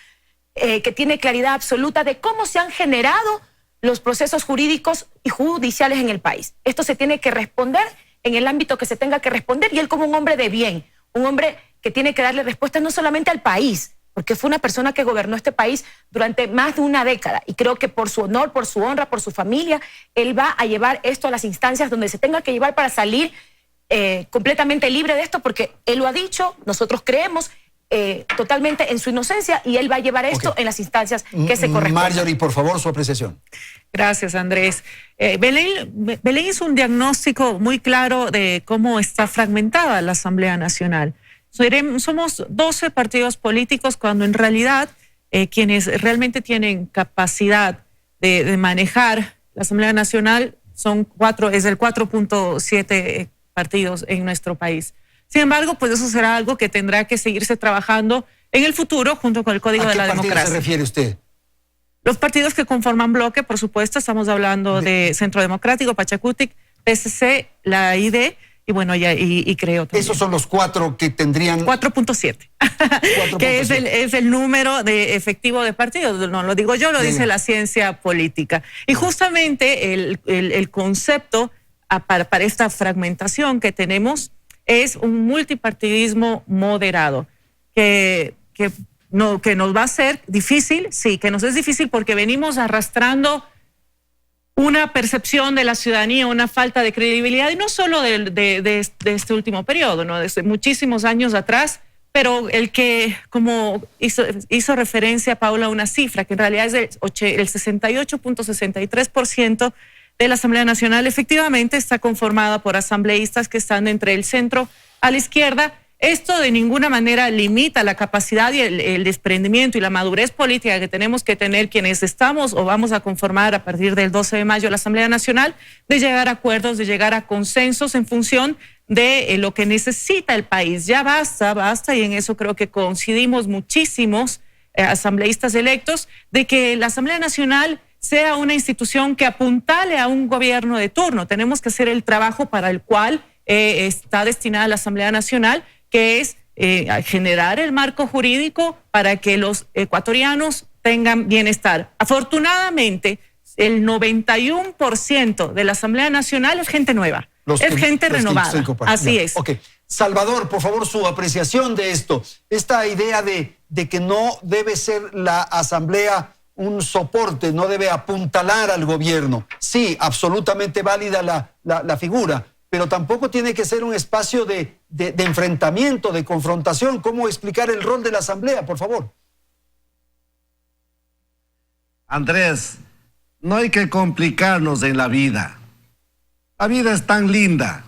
que tiene claridad absoluta de cómo se han generado los procesos jurídicos y judiciales en el país. Esto se tiene que responder en el ámbito que se tenga que responder y él como un hombre de bien, un hombre que tiene que darle respuestas no solamente al país, porque fue una persona que gobernó este país durante más de una década y creo que por su honor, por su honra, por su familia, él va a llevar esto a las instancias donde se tenga que llevar para salir completamente libre de esto, porque él lo ha dicho, nosotros creemos totalmente en su inocencia y él va a llevar esto en las instancias que se corresponden. Marjorie, por favor, su apreciación. Gracias, Andrés. Belén hizo un diagnóstico muy claro de cómo está fragmentada la Asamblea Nacional. Somos 12 partidos políticos cuando en realidad quienes realmente tienen capacidad de manejar la Asamblea Nacional es el 4.7 partidos en nuestro país. Sin embargo, pues eso será algo que tendrá que seguirse trabajando en el futuro junto con el Código de la Democracia. ¿A qué partido se refiere usted? Los partidos que conforman bloque, por supuesto, estamos hablando de Centro Democrático, Pachacutic, PSC, la ID y bueno, y creo también. Esos son los 4 que tendrían... 4.7, que es el número de efectivo de partidos. No lo digo yo, lo dice la ciencia política. Y justamente el concepto para esta fragmentación que tenemos es un multipartidismo moderado, que nos va a ser difícil, sí, que nos es difícil porque venimos arrastrando una percepción de la ciudadanía, una falta de credibilidad, y no solo de este último periodo, ¿no? Desde muchísimos años atrás, pero el que, como hizo referencia Paula a una cifra, que en realidad es el 68.63% de la Asamblea Nacional, efectivamente está conformada por asambleístas que están entre el centro a la izquierda. Esto de ninguna manera limita la capacidad y el desprendimiento y la madurez política que tenemos que tener quienes estamos o vamos a conformar a partir del 12 de mayo la Asamblea Nacional, de llegar a acuerdos, de llegar a consensos en función de lo que necesita el país. Ya basta, y en eso creo que coincidimos muchísimos asambleístas electos, de que la Asamblea Nacional sea una institución que apuntale a un gobierno de turno. Tenemos que hacer el trabajo para el cual está destinada la Asamblea Nacional, que es generar el marco jurídico para que los ecuatorianos tengan bienestar. Afortunadamente, el 91% de la Asamblea Nacional es gente nueva, es gente renovada. Así es. Ok. Salvador, por favor, su apreciación de esto. Esta idea de que no debe ser la Asamblea un soporte, no debe apuntalar al gobierno. Sí, absolutamente válida la figura, pero tampoco tiene que ser un espacio de enfrentamiento, de confrontación. ¿Cómo explicar el rol de la Asamblea, por favor? Andrés, no hay que complicarnos en la vida. La vida es tan linda.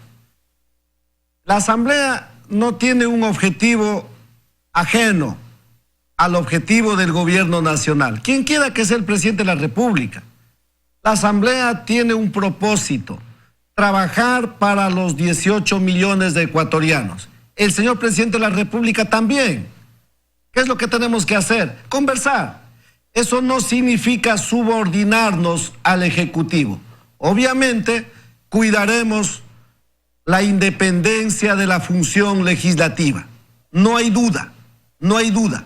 La Asamblea no tiene un objetivo ajeno al objetivo del gobierno nacional. Quien quiera que sea el presidente de la República. La Asamblea tiene un propósito: trabajar para los 18 millones de ecuatorianos. El señor presidente de la República también. ¿Qué es lo que tenemos que hacer? Conversar. Eso no significa subordinarnos al Ejecutivo. Obviamente, cuidaremos la independencia de la función legislativa. No hay duda, no hay duda.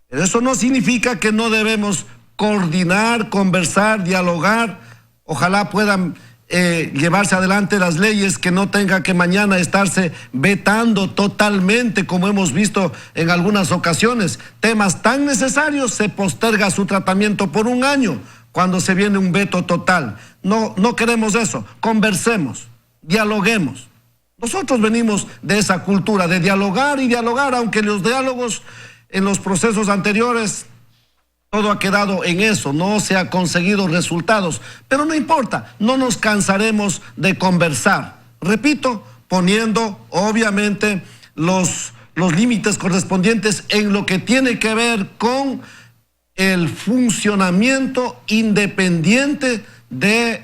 Pero eso no significa que no debemos coordinar, conversar, dialogar. Ojalá puedan llevarse adelante las leyes, que no tenga que mañana estarse vetando totalmente, como hemos visto en algunas ocasiones. Temas tan necesarios se posterga su tratamiento por un año cuando se viene un veto total. No queremos eso. Conversemos, dialoguemos. Nosotros venimos de esa cultura de dialogar y dialogar, aunque los diálogos en los procesos anteriores todo ha quedado en eso, no se ha conseguido resultados, pero no importa, no nos cansaremos de conversar. Repito, poniendo obviamente los límites correspondientes en lo que tiene que ver con el funcionamiento independiente del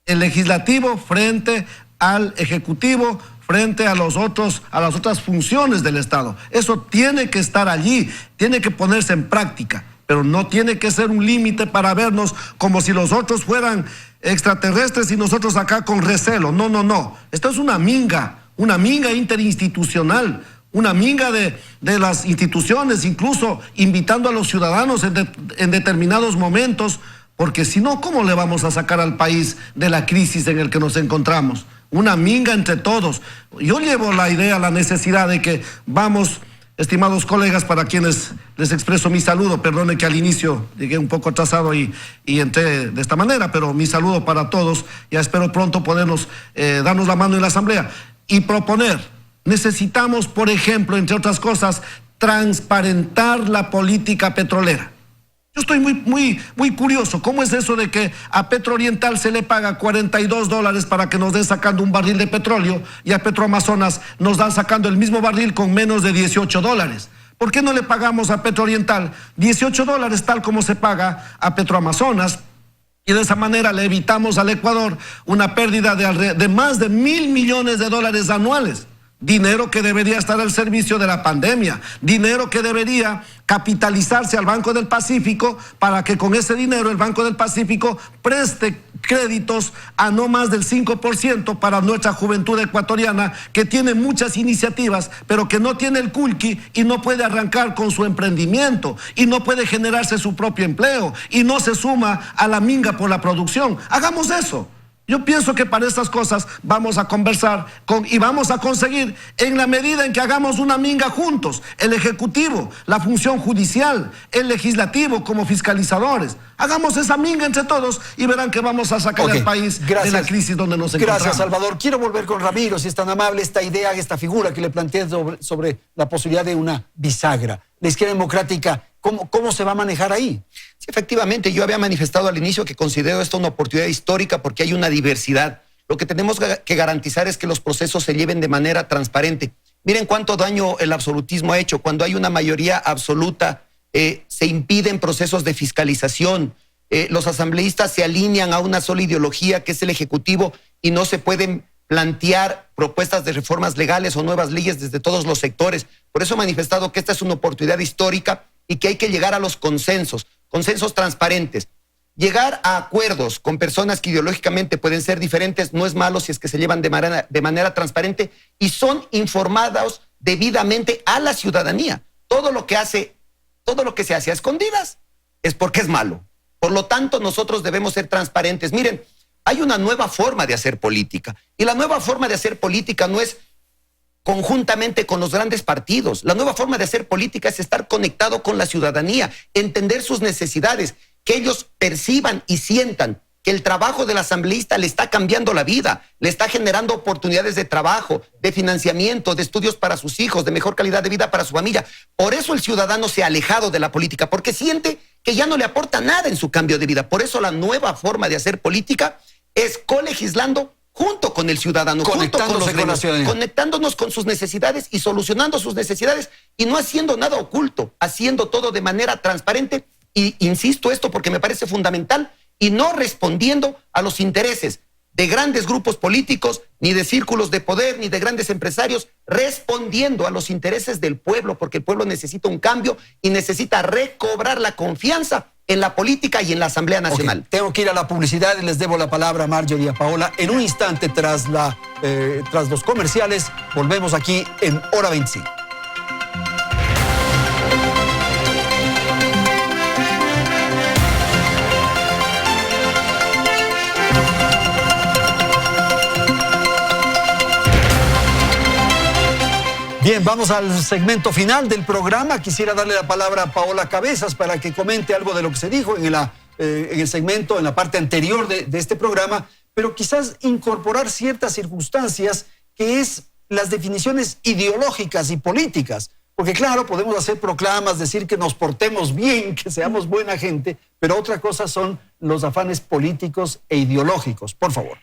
legislativo frente al ejecutivo, frente a las otras funciones del Estado. Eso tiene que estar allí, tiene que ponerse en práctica, pero no tiene que ser un límite para vernos como si los otros fueran extraterrestres y nosotros acá con recelo. No. Esto es una minga interinstitucional, una minga de las instituciones, incluso invitando a los ciudadanos en determinados momentos, porque si no, ¿cómo le vamos a sacar al país de la crisis en el que nos encontramos? Una minga entre todos. Yo llevo la idea, la necesidad de que vamos, estimados colegas, para quienes les expreso mi saludo, perdone que al inicio llegué un poco atrasado y entré de esta manera, pero mi saludo para todos, ya espero pronto podernos darnos la mano en la Asamblea y proponer. Necesitamos, por ejemplo, entre otras cosas, transparentar la política petrolera. Yo estoy muy curioso. ¿Cómo es eso de que a Petrooriental se le paga $42 para que nos den sacando un barril de petróleo y a Petroamazonas nos dan sacando el mismo barril con menos de $18? ¿Por qué no le pagamos a Petrooriental $18 tal como se paga a Petroamazonas? Y de esa manera le evitamos al Ecuador una pérdida de más de $1.000 millones anuales. dinero que debería estar al servicio de la pandemia, dinero que debería capitalizarse al Banco del Pacífico para que con ese dinero el Banco del Pacífico preste créditos a no más del 5% para nuestra juventud ecuatoriana, que tiene muchas iniciativas, pero que no tiene el culqui y no puede arrancar con su emprendimiento y no puede generarse su propio empleo y no se suma a la minga por la producción. Hagamos eso. Yo pienso que para estas cosas vamos a conversar y vamos a conseguir en la medida en que hagamos una minga juntos, el Ejecutivo, la función judicial, el Legislativo como fiscalizadores. Hagamos esa minga entre todos y verán que vamos a sacar al país de la crisis donde nos encontramos. Gracias, Salvador. Quiero volver con Ramiro, si es tan amable, esta idea, esta figura que le planteé sobre la posibilidad de una bisagra. La izquierda democrática, ¿cómo se va a manejar ahí? Sí, efectivamente, yo había manifestado al inicio que considero esto una oportunidad histórica porque hay una diversidad. Lo que tenemos que garantizar es que los procesos se lleven de manera transparente. Miren cuánto daño el absolutismo ha hecho. Cuando hay una mayoría absoluta, se impiden procesos de fiscalización. Los asambleístas se alinean a una sola ideología que es el Ejecutivo y no se pueden plantear propuestas de reformas legales o nuevas leyes desde todos los sectores. Por eso he manifestado que esta es una oportunidad histórica y que hay que llegar a los consensos transparentes. Llegar a acuerdos con personas que ideológicamente pueden ser diferentes no es malo si es que se llevan de manera transparente y son informados debidamente a la ciudadanía. Todo lo que se hace a escondidas es porque es malo. Por lo tanto, nosotros debemos ser transparentes. Miren, hay una nueva forma de hacer política y la nueva forma de hacer política no es conjuntamente con los grandes partidos. La nueva forma de hacer política es estar conectado con la ciudadanía, entender sus necesidades, que ellos perciban y sientan que el trabajo del asambleísta le está cambiando la vida, le está generando oportunidades de trabajo, de financiamiento, de estudios para sus hijos, de mejor calidad de vida para su familia. Por eso el ciudadano se ha alejado de la política, porque siente que ya no le aporta nada en su cambio de vida. Por eso la nueva forma de hacer política es colegislando junto con el ciudadano, junto con los gremios, conectándonos con sus necesidades y solucionando sus necesidades y no haciendo nada oculto, haciendo todo de manera transparente. Y insisto esto porque me parece fundamental y no respondiendo a los intereses de grandes grupos políticos, ni de círculos de poder, ni de grandes empresarios, respondiendo a los intereses del pueblo, porque el pueblo necesita un cambio y necesita recobrar la confianza en la política y en la Asamblea Nacional. Okay. Tengo que ir a la publicidad y les debo la palabra a Marjorie y a Paola. En un instante, tras los comerciales, volvemos aquí en Hora 25. Bien, vamos al segmento final del programa. Quisiera darle la palabra a Paola Cabezas para que comente algo de lo que se dijo en el segmento, en la parte anterior de este programa, pero quizás incorporar ciertas circunstancias que es las definiciones ideológicas y políticas. Porque claro, podemos hacer proclamas, decir que nos portemos bien, que seamos buena gente, pero otra cosa son los afanes políticos e ideológicos. Por favor.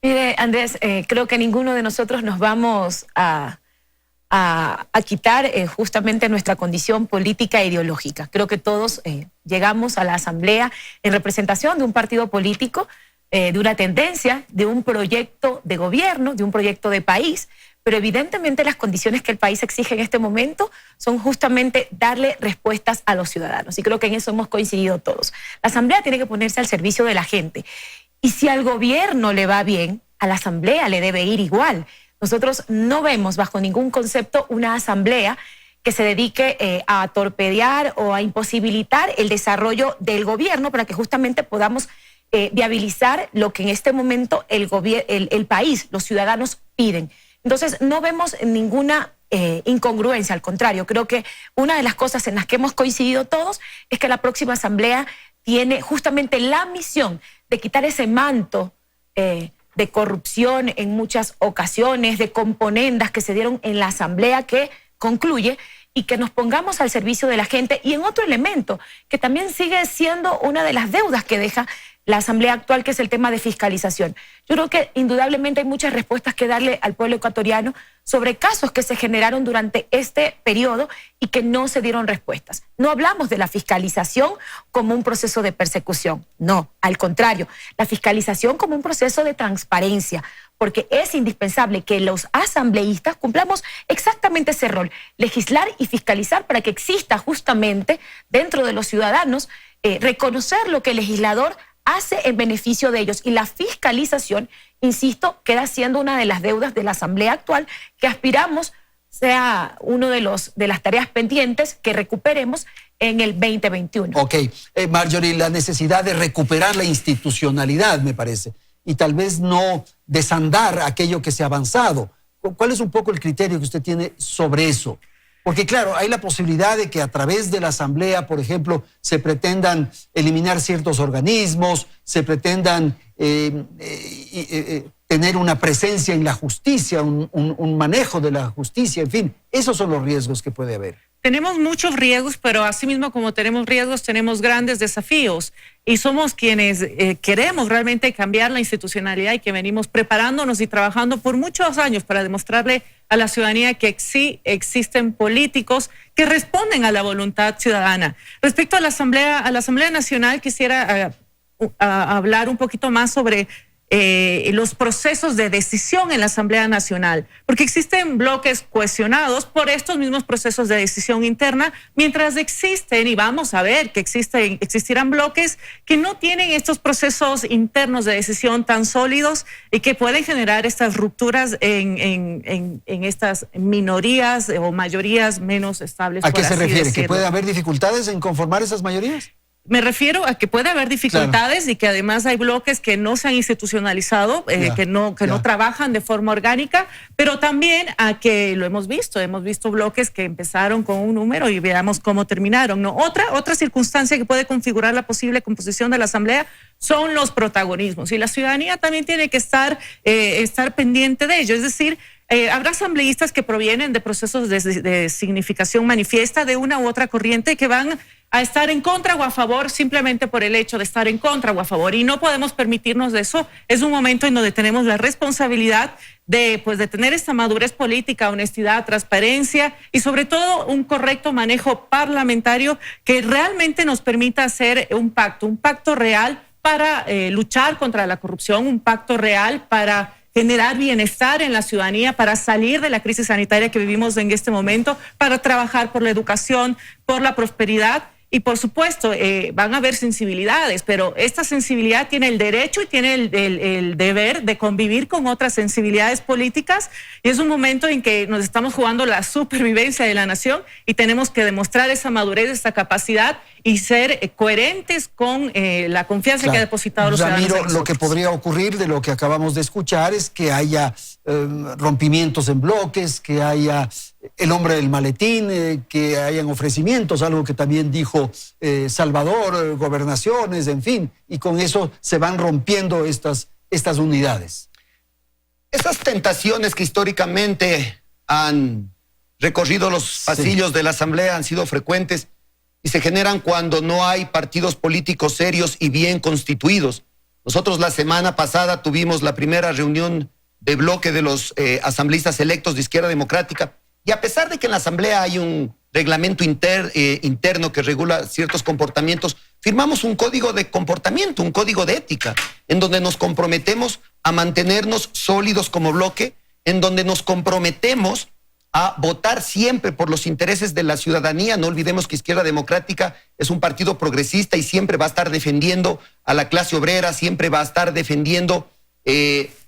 Mire, Andrés, creo que ninguno de nosotros nos vamos a quitar justamente nuestra condición política e ideológica. Creo que todos llegamos a la Asamblea en representación de un partido político, de una tendencia, de un proyecto de gobierno, de un proyecto de país, pero evidentemente las condiciones que el país exige en este momento son justamente darle respuestas a los ciudadanos. Y creo que en eso hemos coincidido todos. La Asamblea tiene que ponerse al servicio de la gente. Y si al gobierno le va bien, a la Asamblea le debe ir igual. Nosotros no vemos bajo ningún concepto una asamblea que se dedique a torpedear o a imposibilitar el desarrollo del gobierno para que justamente podamos viabilizar lo que en este momento el país, los ciudadanos piden. Entonces no vemos ninguna incongruencia, al contrario, creo que una de las cosas en las que hemos coincidido todos es que la próxima asamblea tiene justamente la misión de quitar ese manto de corrupción en muchas ocasiones, de componendas que se dieron en la asamblea que concluye y que nos pongamos al servicio de la gente. Y en otro elemento, que también sigue siendo una de las deudas que deja la asamblea actual, que es el tema de fiscalización. Yo creo que indudablemente hay muchas respuestas que darle al pueblo ecuatoriano sobre casos que se generaron durante este periodo y que no se dieron respuestas. No hablamos de la fiscalización como un proceso de persecución, no, al contrario, la fiscalización como un proceso de transparencia, porque es indispensable que los asambleístas cumplamos exactamente ese rol, legislar y fiscalizar para que exista justamente dentro de los ciudadanos reconocer lo que el legislador hace en beneficio de ellos. Y la fiscalización, insisto, queda siendo una de las deudas de la asamblea actual que aspiramos sea uno de las tareas pendientes que recuperemos en el 2021. Ok, Marjorie, la necesidad de recuperar la institucionalidad, me parece, y tal vez no desandar aquello que se ha avanzado. ¿Cuál es un poco el criterio que usted tiene sobre eso? Porque claro, hay la posibilidad de que a través de la asamblea, por ejemplo, se pretendan eliminar ciertos organismos, se pretendan tener una presencia en la justicia, un manejo de la justicia, en fin, esos son los riesgos que puede haber. Tenemos muchos riesgos, pero asimismo como tenemos riesgos, tenemos grandes desafíos y somos quienes queremos realmente cambiar la institucionalidad y que venimos preparándonos y trabajando por muchos años para demostrarle a la ciudadanía que sí existen políticos que responden a la voluntad ciudadana. Respecto a la Asamblea Nacional, quisiera hablar un poquito más sobre los procesos de decisión en la Asamblea Nacional, porque existen bloques cohesionados por estos mismos procesos de decisión interna, mientras existen, y vamos a ver que existirán bloques que no tienen estos procesos internos de decisión tan sólidos y que pueden generar estas rupturas en estas minorías o mayorías menos estables. ¿A qué se refiere? ¿Que puede haber dificultades en conformar esas mayorías? Me refiero a que puede haber dificultades, claro, y que además hay bloques que no se han institucionalizado, que no trabajan de forma orgánica, pero también a que lo hemos visto bloques que empezaron con un número y veamos cómo terminaron, ¿no? Otra circunstancia que puede configurar la posible composición de la Asamblea son los protagonismos, y la ciudadanía también tiene que estar pendiente de ello, es decir, habrá asambleístas que provienen de procesos de significación manifiesta de una u otra corriente que van a estar en contra o a favor simplemente por el hecho de estar en contra o a favor, y no podemos permitirnos de eso. Es un momento en donde tenemos la responsabilidad de tener esta madurez política, honestidad, transparencia y sobre todo un correcto manejo parlamentario que realmente nos permita hacer un pacto real para luchar contra la corrupción, un pacto real para generar bienestar en la ciudadanía, para salir de la crisis sanitaria que vivimos en este momento, para trabajar por la educación, por la prosperidad. Y por supuesto, van a haber sensibilidades, pero esta sensibilidad tiene el derecho y tiene el deber de convivir con otras sensibilidades políticas. Y es un momento en que nos estamos jugando la supervivencia de la nación y tenemos que demostrar esa madurez, esa capacidad y ser coherentes con la confianza que ha depositado los ciudadanos en nosotros. Lo que podría ocurrir de lo que acabamos de escuchar es que haya rompimientos en bloques, que haya el hombre del maletín, que hayan ofrecimientos, algo que también dijo Salvador, gobernaciones, en fin, y con eso se van rompiendo estas unidades. Esas tentaciones que históricamente han recorrido los pasillos de la Asamblea han sido frecuentes y se generan cuando no hay partidos políticos serios y bien constituidos. Nosotros la semana pasada tuvimos la primera reunión de bloque de los asambleístas electos de Izquierda Democrática, y a pesar de que en la Asamblea hay un reglamento interno que regula ciertos comportamientos, firmamos un código de comportamiento, un código de ética, en donde nos comprometemos a mantenernos sólidos como bloque, en donde nos comprometemos a votar siempre por los intereses de la ciudadanía. No olvidemos que Izquierda Democrática es un partido progresista y siempre va a estar defendiendo a la clase obrera, siempre va a estar defendiendo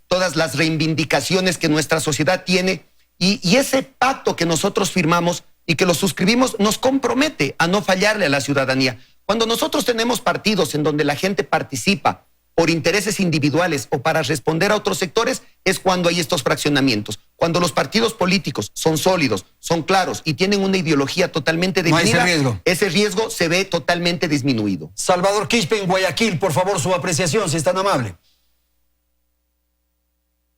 todas las reivindicaciones que nuestra sociedad tiene. Y ese pacto que nosotros firmamos y que lo suscribimos nos compromete a no fallarle a la ciudadanía. Cuando nosotros tenemos partidos en donde la gente participa por intereses individuales o para responder a otros sectores, es cuando hay estos fraccionamientos. Cuando los partidos políticos son sólidos, son claros y tienen una ideología totalmente definida, ese riesgo se ve totalmente disminuido. Salvador Quispe en Guayaquil, por favor, su apreciación, si es tan amable.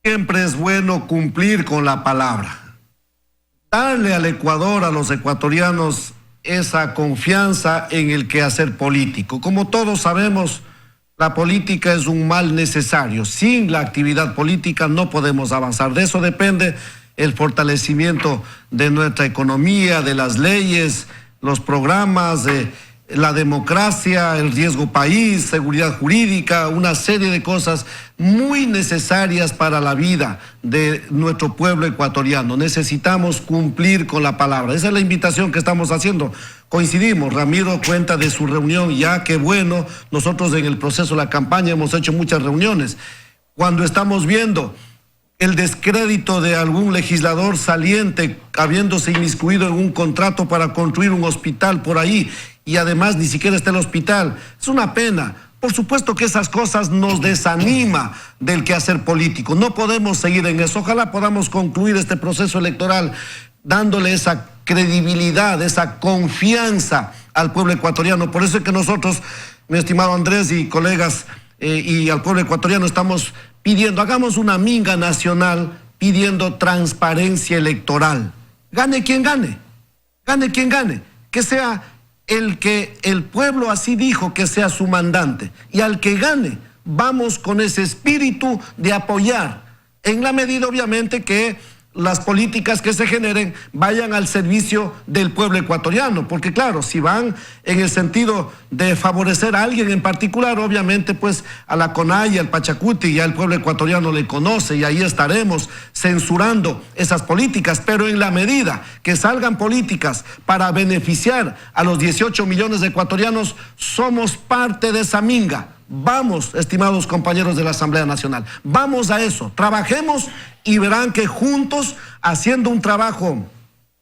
Siempre es bueno cumplir con la palabra. Darle al Ecuador, a los ecuatorianos, esa confianza en el quehacer político. Como todos sabemos, La política es un mal necesario. Sin la actividad política no podemos avanzar. De eso depende el fortalecimiento de nuestra economía, de las leyes, los programas, la democracia, el riesgo país, seguridad jurídica, una serie de cosas muy necesarias para la vida de nuestro pueblo ecuatoriano. Necesitamos cumplir con la palabra. Esa es la invitación que estamos haciendo. Coincidimos, Ramiro cuenta de su reunión, ya qué bueno, nosotros en el proceso de la campaña hemos hecho muchas reuniones. Cuando estamos viendo el descrédito de algún legislador saliente habiéndose inmiscuido en un contrato para construir un hospital por ahí y además ni siquiera está el hospital, es una pena. Por supuesto que esas cosas nos desanima del quehacer político. No podemos seguir en eso. Ojalá podamos concluir este proceso electoral dándole esa credibilidad, esa confianza al pueblo ecuatoriano. Por eso es que nosotros, mi estimado Andrés y colegas, y al pueblo ecuatoriano estamos pidiendo, hagamos una minga nacional pidiendo transparencia electoral. Gane quien gane, que sea el que el pueblo así dijo que sea su mandante. Y al que gane, vamos con ese espíritu de apoyar, en la medida obviamente que las políticas que se generen vayan al servicio del pueblo ecuatoriano, porque claro, si van en el sentido de favorecer a alguien en particular, obviamente pues a la CONAIE, al Pachacuti, ya el pueblo ecuatoriano le conoce y ahí estaremos censurando esas políticas, pero en la medida que salgan políticas para beneficiar a los 18 millones de ecuatorianos, somos parte de esa minga. Vamos, estimados compañeros de la Asamblea Nacional, vamos a eso, trabajemos y verán que juntos, haciendo un trabajo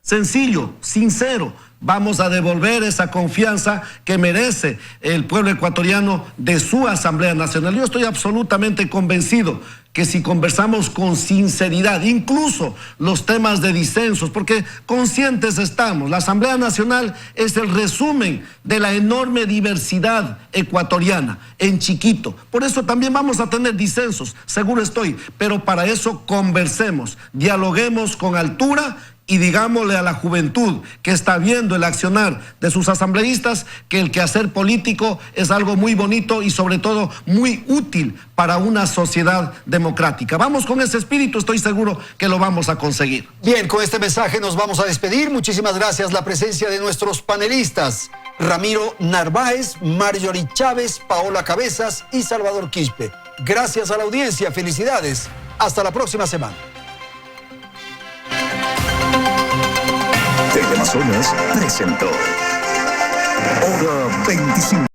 sencillo, sincero, vamos a devolver esa confianza que merece el pueblo ecuatoriano de su Asamblea Nacional. Yo estoy absolutamente convencido que si conversamos con sinceridad, incluso los temas de disensos, porque conscientes estamos, la Asamblea Nacional es el resumen de la enorme diversidad ecuatoriana, en chiquito. Por eso también vamos a tener disensos, seguro estoy, pero para eso conversemos, dialoguemos con altura y digámosle a la juventud que está viendo el accionar de sus asambleístas que el quehacer político es algo muy bonito y sobre todo muy útil para una sociedad democrática. Vamos con ese espíritu, estoy seguro que lo vamos a conseguir. Bien, con este mensaje nos vamos a despedir. Muchísimas gracias la presencia de nuestros panelistas, Ramiro Narváez, Marjorie Chávez, Paola Cabezas y Salvador Quispe. Gracias a la audiencia, felicidades. Hasta la próxima semana. Teleamazonas presentó Hora 25.